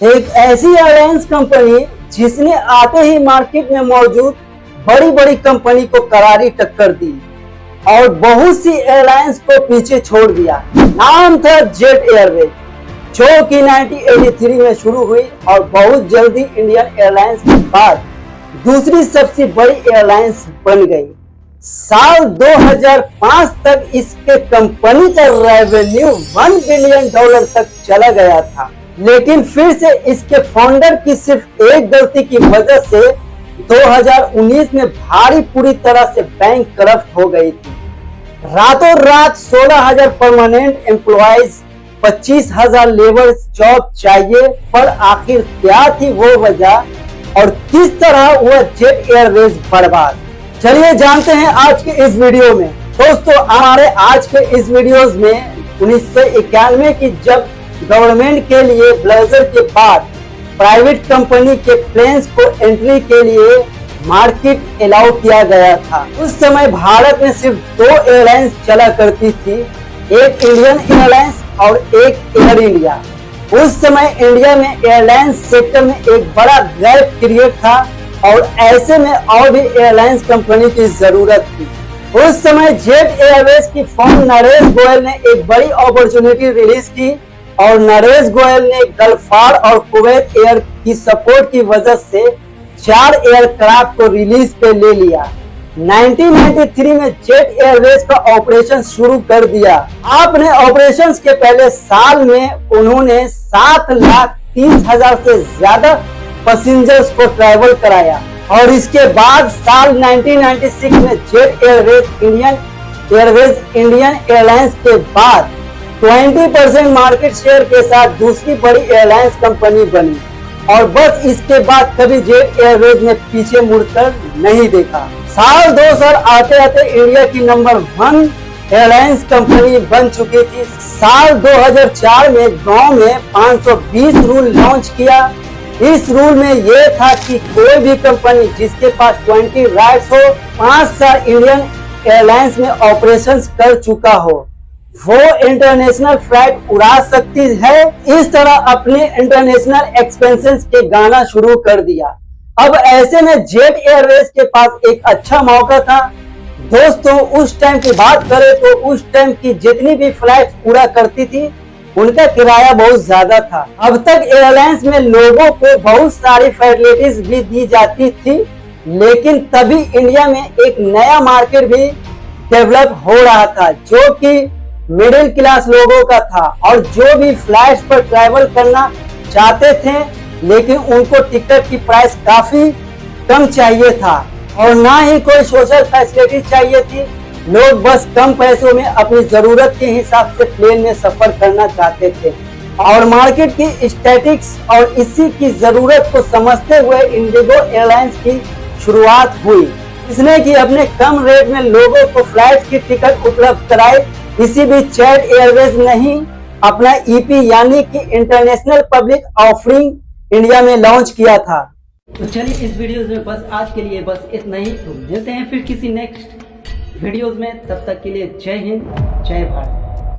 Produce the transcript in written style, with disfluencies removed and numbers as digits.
एक ऐसी airlines company जिसने आते ही मार्केट में मौजूद बड़ी बड़ी कंपनी को करारी टक्कर दी और बहुत सी एयरलाइंस को पीछे छोड़ दिया। नाम था जेट एयरवेज, जो कि 1983 में शुरू हुई और बहुत जल्दी इंडियन एयरलाइंस के बाद दूसरी सबसे बड़ी एयरलाइंस बन गई। साल 2005 तक इसके कंपनी का रेवेन्यू $1 बिलियन तक चला गया था, लेकिन फिर से इसके फाउंडर की सिर्फ एक गलती की वजह से 2019 में भारी पूरी तरह से बैंक करप्ट हो गई थी। रातों रात 16,000 परमानेंट एम्प्लॉयज, 25,000 लेबर जॉब चाहिए, पर आखिर क्या थी वो वजह और किस तरह हुआ जेट एयरवेज बर्बाद? चलिए जानते हैं आज के इस वीडियो में। दोस्तों, हमारे आज के इस वीडियोस में 1991 की जब गवर्नमेंट के लिए ब्लेजर के बाद प्राइवेट कंपनी के प्लेन्स को एंट्री के लिए मार्केट अलाउ किया गया था। उस समय भारत में सिर्फ 2 एयरलाइंस चला करती थी, एक इंडियन एयरलाइंस और एक एयर इंडिया। उस समय इंडिया में एयरलाइंस सेक्टर में एक बड़ा गैप क्रिएट था और ऐसे में और भी एयरलाइंस कंपनी की जरूरत थी। उस समय जेट एयरवेज की फर्म नरेश गोयल ने एक बड़ी अपॉर्चुनिटी रिलीज की और नरेश गोयल ने गल्फार और कुवैत एयर की सपोर्ट की वजह से 4 एयरक्राफ्ट को रिलीज पे ले लिया। 1993 में जेट एयरवेज का ऑपरेशन शुरू कर दिया। आपने ऑपरेशंस के पहले साल में उन्होंने 7,30,000 से ज्यादा पैसेंजर्स को ट्रैवल कराया और इसके बाद साल 1996 में जेट एयरवेज इंडियन एयरलाइंस के बाद 20% मार्केट शेयर के साथ दूसरी बड़ी एयरलाइंस कंपनी बनी और बस इसके बाद कभी जेट एयरवेज ने पीछे मुड़कर नहीं देखा। साल 2000 आते आते इंडिया की नंबर 1 एयरलाइंस कंपनी बन चुकी थी। साल 2004 में गांव में 520 रूल लॉन्च किया। इस रूल में यह था कि कोई भी कंपनी जिसके पास 20 राइट्स हो, 5 साल इंडियन एयरलाइंस में ऑपरेशंस कर चुका हो, वो इंटरनेशनल फ्लाइट उड़ा सकती है। इस तरह अपने इंटरनेशनल एक्सपेंसेस के गाना शुरू कर दिया। अब ऐसे में जेट एयरवेज के पास एक अच्छा मौका था। दोस्तों, उस टाइम की बात करें तो उस टाइम की जितनी भी फ्लाइट उड़ा करती थी उनका किराया बहुत ज्यादा था। अब तक एयरलाइंस में लोगों को बहुत सारी फैसिलिटीज भी दी जाती थी, लेकिन तभी इंडिया में एक नया मार्केट भी डेवलप हो रहा था जो कि मिडिल क्लास लोगों का था और जो भी फ्लाइट्स पर ट्रैवल करना चाहते थे, लेकिन उनको टिकट की प्राइस काफी कम चाहिए था और ना ही कोई सोशल फैसिलिटी चाहिए थी। लोग बस कम पैसों में अपनी जरूरत के हिसाब से प्लेन में सफर करना चाहते थे और मार्केट की स्टैटिक्स और इसी की जरूरत को समझते हुए इंडिगो एयरलाइंस की शुरुआत हुई। इसने कि अपने कम रेट में लोगों को फ्लाइट की टिकट उपलब्ध कराए। इसी बीच जेट एयरवेज नहीं अपना ईपी यानी कि इंटरनेशनल पब्लिक ऑफरिंग इंडिया में लॉन्च किया था। तो चलिए इस वीडियो में बस आज के लिए बस इतना ही। तो मिलते हैं फिर किसी नेक्स्ट वीडियोस में, तब तक के लिए जय हिंद, जय भारत।